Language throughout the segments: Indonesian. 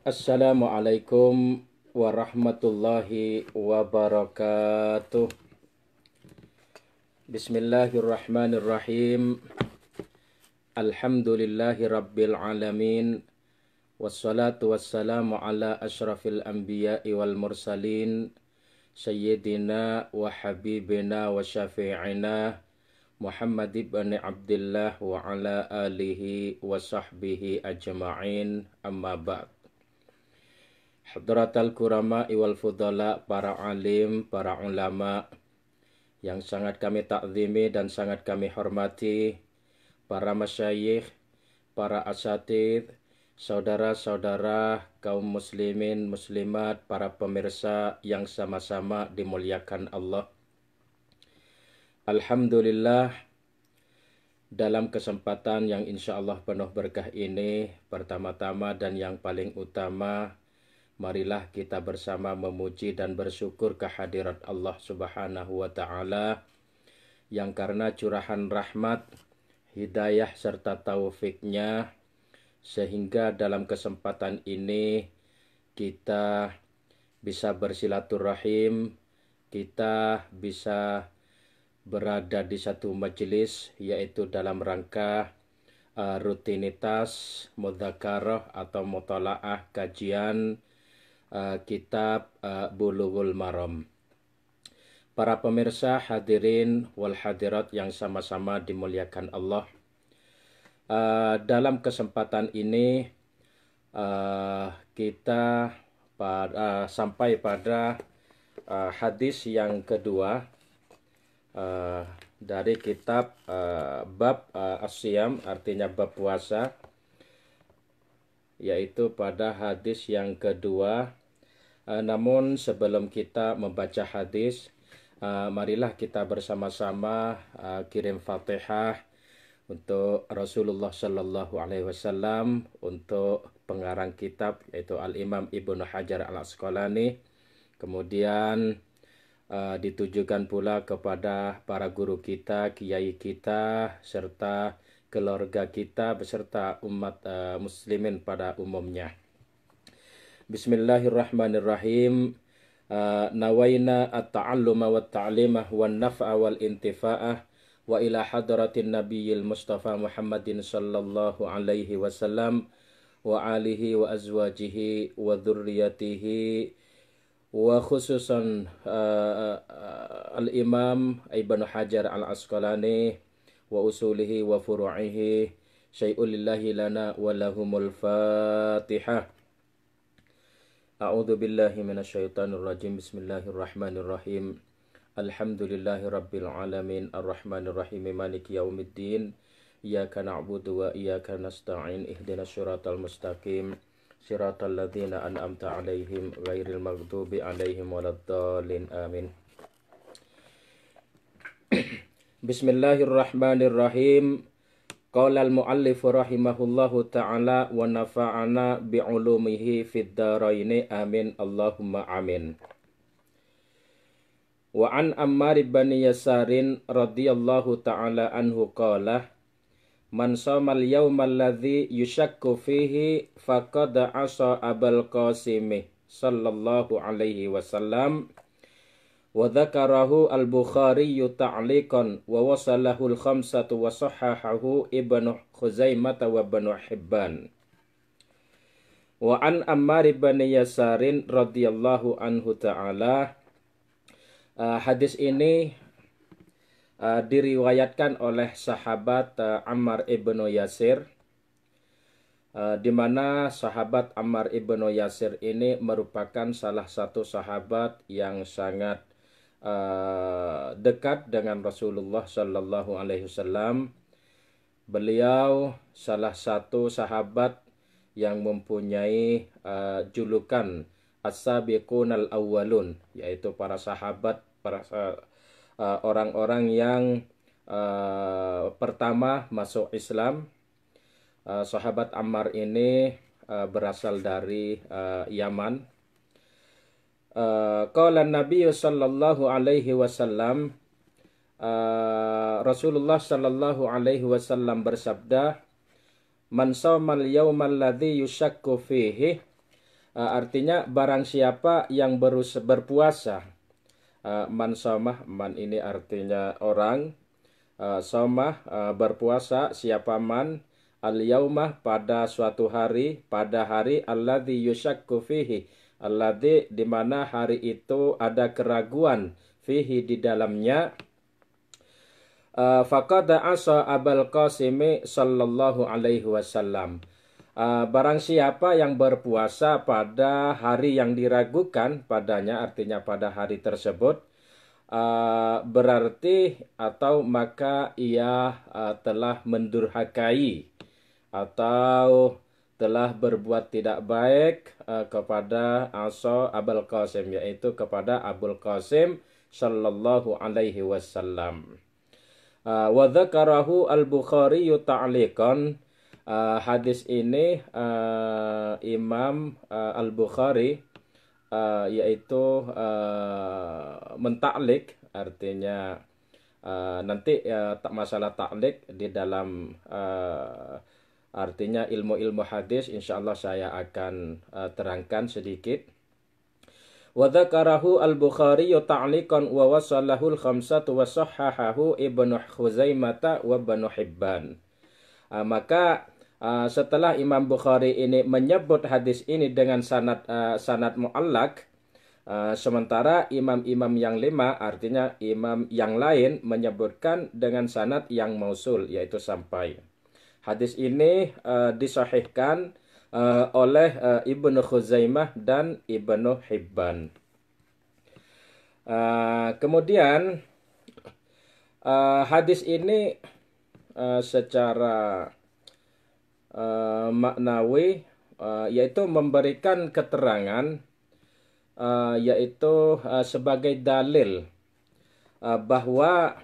Assalamualaikum warahmatullahi wabarakatuh. Bismillahirrahmanirrahim. Alhamdulillahi rabbil alamin. Wassalatu wassalamu ala ashrafil anbiya'i wal mursalin. Sayyidina wa habibina wa syafi'ina Muhammad ibn Abdullah wa ala alihi wa sahbihi ajma'in, amma ba'd. Hadratal kurama iwal fudala, para alim, para ulama yang sangat kami takzimi dan sangat kami hormati, para masyayikh, para asatidz, saudara-saudara kaum muslimin, muslimat, para pemirsa yang sama-sama dimuliakan Allah. Alhamdulillah, dalam kesempatan yang insya Allah penuh berkah ini, pertama-tama dan yang paling utama, marilah kita bersama memuji dan bersyukur kehadirat Allah Subhanahu wa Ta'ala, yang karena curahan rahmat, hidayah serta taufiknya, sehingga dalam kesempatan ini kita bisa bersilaturahim, kita bisa berada di satu majelis, yaitu dalam rangka rutinitas mudzakarah atau mutalaah kajian kitab Bulughul Maram. Para pemirsa hadirin wal hadirat yang sama-sama dimuliakan Allah, dalam kesempatan ini kita sampai pada hadis yang kedua dari kitab bab as-siyam, artinya bab puasa, yaitu pada hadis yang kedua. Namun sebelum kita membaca hadis, marilah kita bersama-sama kirim Fatihah untuk Rasulullah Shallallahu Alaihi Wasallam, untuk pengarang kitab yaitu Al-Imam Ibnu Hajar Al-Asqalani. Kemudian ditujukan pula kepada para guru kita, kiai kita, serta keluarga kita beserta umat muslimin pada umumnya. Bismillahirrahmanirrahim. Nawaina at-ta'alluma wa ta'limah wa naf'a wal intifa'ah wa ila hadratin nabiyil mustafa Muhammadin sallallahu alaihi wasallam wa alihi wa azwajihi wa dhurriyatihi wa khususan al-imam Ibnu Hajar Al-Asqalani wa usulihi wa furu'ihi syai'ul lillahi lana wa lahumul fatihah. A'udzu billahi minasyaitonir rajim. Bismillahirrahmanirrahim. Alhamdulillahi rabbil alamin, arrahmanir rahim, maliki yaumiddin. Iyyaka na'budu wa iyyaka nasta'in. Ihdinas siratal mustaqim, siratal ladzina an'amta 'alaihim ghairil maghdubi 'alaihim waladdallin. Amin. Bismillahirrahmanirrahim. Qala al-muallif rahimahullahu ta'ala wa nafa'ana bi'ulumihi fid dharaini, amin Allahumma amin. Wa an Ammar bin Yasarin radhiyallahu ta'ala anhu qala man shamal yawmal ladzi yushakku fihi faqad asa Abul Qasim sallallahu alaihi wasallam. Wa dzakarahu al-Bukhari ta'liqan wa wasalahu al-khamsatu wa sahhahahu Ibnu Khuzaimah wa Ibnu Hibban. Wa an Ammar bin Yasarin radhiyallahu anhu ta'ala. Hadis ini diriwayatkan oleh sahabat Ammar ibnu Yasir, di mana sahabat Ammar ibnu Yasir ini merupakan salah satu sahabat yang sangat dekat dengan Rasulullah Shallallahu Alaihi Wasallam. Beliau salah satu sahabat yang mempunyai julukan as-sabiqun al-awwalun, yaitu para sahabat, para orang-orang yang pertama masuk Islam. Sahabat Ammar ini berasal dari Yaman. Qala Nabi sallallahu alaihi wasallam, Rasulullah sallallahu alaihi wasallam bersabda, man shawmal yawmal ladzi yushakku fihi Artinya barang siapa yang berpuasa, man somah, man ini artinya orang, somah berpuasa siapa man al yaumah pada suatu hari, pada hari alladzi yusyakku fihi, alladzi di mana hari itu ada keraguan, fihi di dalamnya, faqad asa Abul Qasim sallallahu alaihi wasallam. Barang siapa yang berpuasa pada hari yang diragukan padanya, artinya pada hari tersebut, berarti atau maka ia telah mendurhakai atau telah berbuat tidak baik kepada Abul Qasim, yaitu kepada Abul Qasim sallallahu alaihi wasallam. Wa dzakarahu al-Bukhari ta'liqan. Hadis ini Imam Al-Bukhari yaitu mentaklik, artinya nanti masalah taklik di dalam artinya ilmu-ilmu hadis insyaallah saya akan terangkan sedikit. Wa dzakarahu al-Bukhari ta'liqan wa wasalahu al-khamsatu wa sahhahahu Ibnu Khuzaimah wa Ibnu Hibban. Maka setelah Imam Bukhari ini menyebut hadis ini dengan sanad muallak, sementara imam-imam yang 5, artinya imam yang lain menyebutkan dengan sanad yang mausul, yaitu sampai. Hadis ini disahihkan oleh Ibnu Khuzaimah dan Ibnu Hibban. Kemudian hadis ini secara maknawi yaitu memberikan keterangan yaitu sebagai dalil bahwa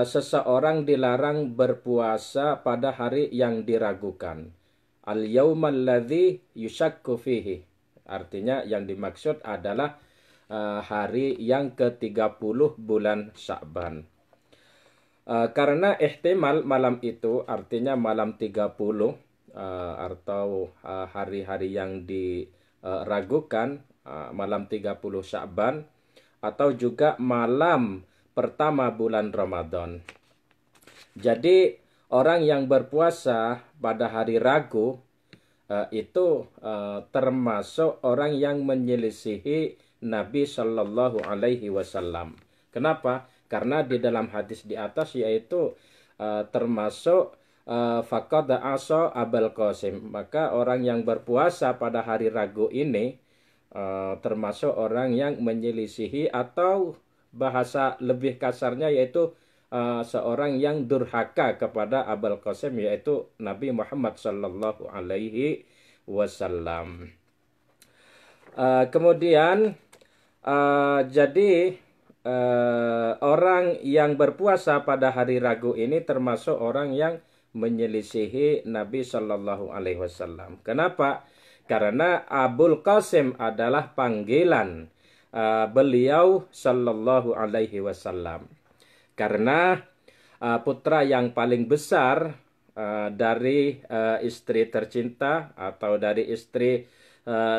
seseorang dilarang berpuasa pada hari yang diragukan. Al-yaumal ladzi yusyakku fihi. Artinya yang dimaksud adalah hari yang ke-30 bulan Sya'ban. Karena ihtimal malam itu artinya malam 30 atau hari-hari yang diragukan, malam 30 Sya'ban atau juga malam pertama bulan Ramadan. Jadi orang yang berpuasa pada hari ragu itu termasuk orang yang menyelisihi Nabi Shallallahu Alaihi Wasallam. Kenapa? Karena di dalam hadis di atas yaitu termasuk faqad asa Abul Qasim. Maka orang yang berpuasa pada hari ragu ini termasuk orang yang menyelisihi, atau bahasa lebih kasarnya yaitu seorang yang durhaka kepada Abul Qasim, yaitu Nabi Muhammad Sallallahu Alaihi Wasallam. Kemudian jadi orang yang berpuasa pada hari ragu ini termasuk orang yang menyelisihi Nabi Sallallahu Alaihi Wasallam. Kenapa? Karena Abul Qasim adalah panggilan beliau Sallallahu Alaihi Wasallam. Karena putra yang paling besar dari istri tercinta atau dari istri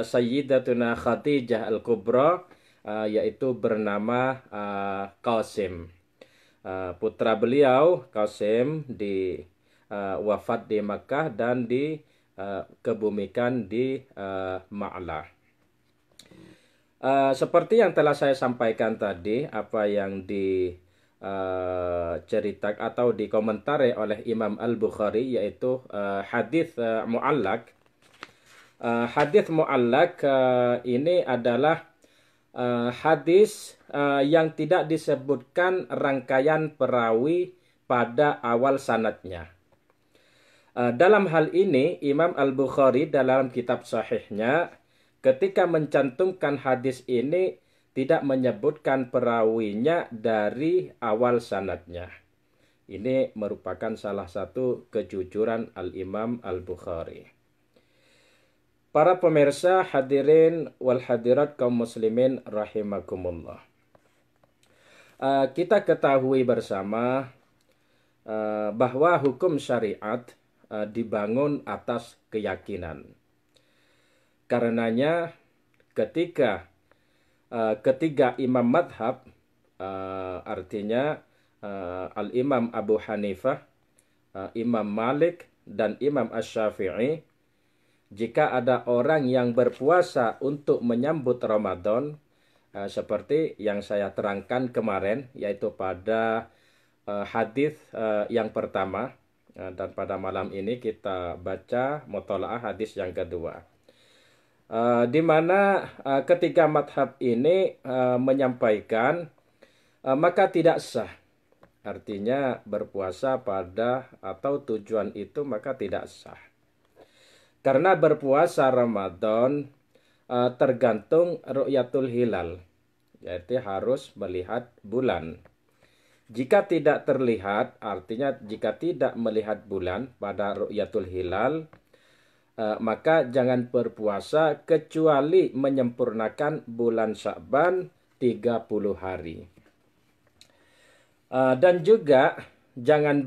Sayyidatuna Khadijah Al-Kubra, yaitu bernama Qasim. Putra beliau Qasim wafat di Makkah dan dikebumikan di Ma'lah. Seperti yang telah saya sampaikan tadi, apa yang diceritakan atau dikomentari oleh Imam Al-Bukhari yaitu hadis muallak. Hadis muallak ini adalah hadis yang tidak disebutkan rangkaian perawi pada awal sanadnya. Dalam hal ini Imam Al-Bukhari dalam kitab sahihnya ketika mencantumkan hadis ini tidak menyebutkan perawinya dari awal sanadnya. Ini merupakan salah satu kejujuran Al-Imam Al-Bukhari. Para pemirsa hadirin wal hadirat kaum muslimin rahimakumullah. Kita ketahui bersama bahwa hukum syariat dibangun atas keyakinan. Karenanya ketika ketiga imam madhab, artinya Al-Imam Abu Hanifah, Imam Malik, dan Imam Asy-Syafi'i, jika ada orang yang berpuasa untuk menyambut Ramadan, seperti yang saya terangkan kemarin, yaitu pada hadis yang pertama, dan pada malam ini kita baca mutalaah hadis yang kedua. Di mana ketiga madhab ini menyampaikan maka tidak sah. Artinya berpuasa pada atau tujuan itu maka tidak sah. Karena berpuasa Ramadan tergantung ru'yatul hilal, yaitu harus melihat bulan. Jika tidak terlihat, artinya jika tidak melihat bulan pada ru'yatul hilal, maka jangan berpuasa kecuali menyempurnakan bulan Sya'ban 30 hari. Dan juga jangan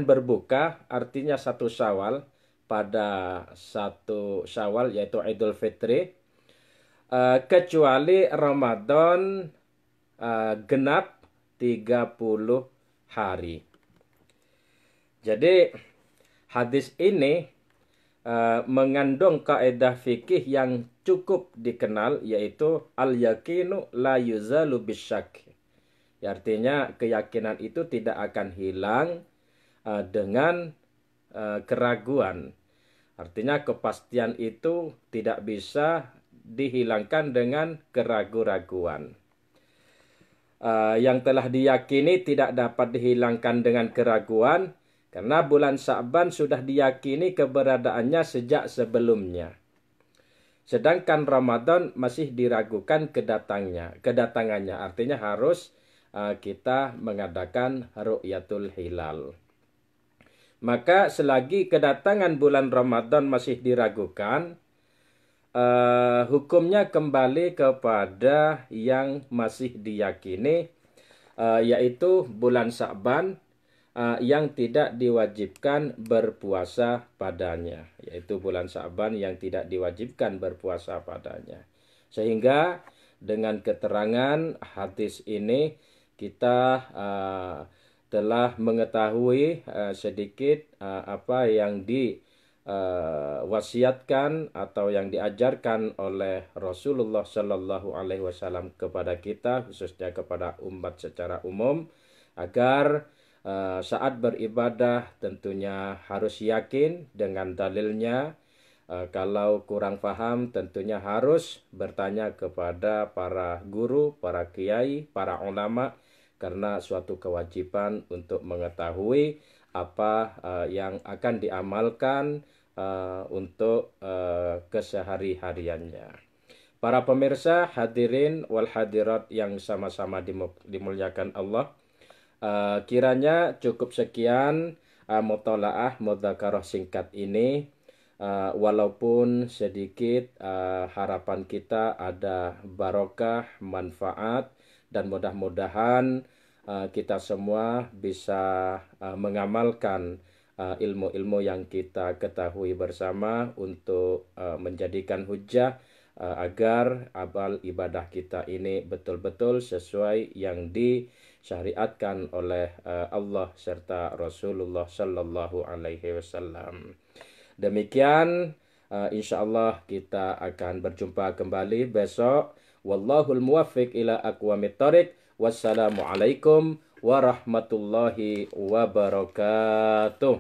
berbuka artinya 1 Syawal pada 1 Syawal yaitu Idul Fitri, kecuali Ramadan genap 30 hari. Jadi hadis ini mengandung kaidah fikih yang cukup dikenal, yaitu al-yaqinu la yuzalu bisyak. Artinya keyakinan itu tidak akan hilang dengan keraguan. Artinya kepastian itu tidak bisa dihilangkan dengan keraguan-raguan. Yang telah diyakini tidak dapat dihilangkan dengan keraguan, karena bulan Sya'ban sudah diyakini keberadaannya sejak sebelumnya. Sedangkan Ramadan masih diragukan kedatangannya. Artinya harus kita mengadakan ru'yatul hilal. Maka selagi kedatangan bulan Ramadan masih diragukan, hukumnya kembali kepada yang masih diyakini, yaitu bulan Sya'ban yang tidak diwajibkan berpuasa padanya. Yaitu bulan Sya'ban yang tidak diwajibkan berpuasa padanya. Sehingga dengan keterangan hadis ini, kita telah mengetahui sedikit apa yang diwasiatkan atau yang diajarkan oleh Rasulullah Shallallahu Alaihi Wasallam kepada kita, khususnya kepada umat secara umum, agar saat beribadah tentunya harus yakin dengan dalilnya. Kalau kurang paham tentunya harus bertanya kepada para guru, para kiai, para ulama, karena suatu kewajiban untuk mengetahui apa yang akan diamalkan untuk kesehari-hariannya. Para pemirsa, hadirin wal hadirat yang sama-sama dimuliakan Allah, kiranya cukup sekian mutalaah mudzakarah singkat ini. Walaupun sedikit, harapan kita ada barokah, manfaat, dan mudah-mudahan kita semua bisa mengamalkan ilmu-ilmu yang kita ketahui bersama untuk menjadikan hujah agar amal ibadah kita ini betul-betul sesuai yang disyariatkan oleh Allah serta Rasulullah Shallallahu Alaihi Wasallam. Demikian, insyaallah kita akan berjumpa kembali besok. Wallahul muwaffiq ila aqwamit thoriq. Wassalamualaikum warahmatullahi wabarakatuh.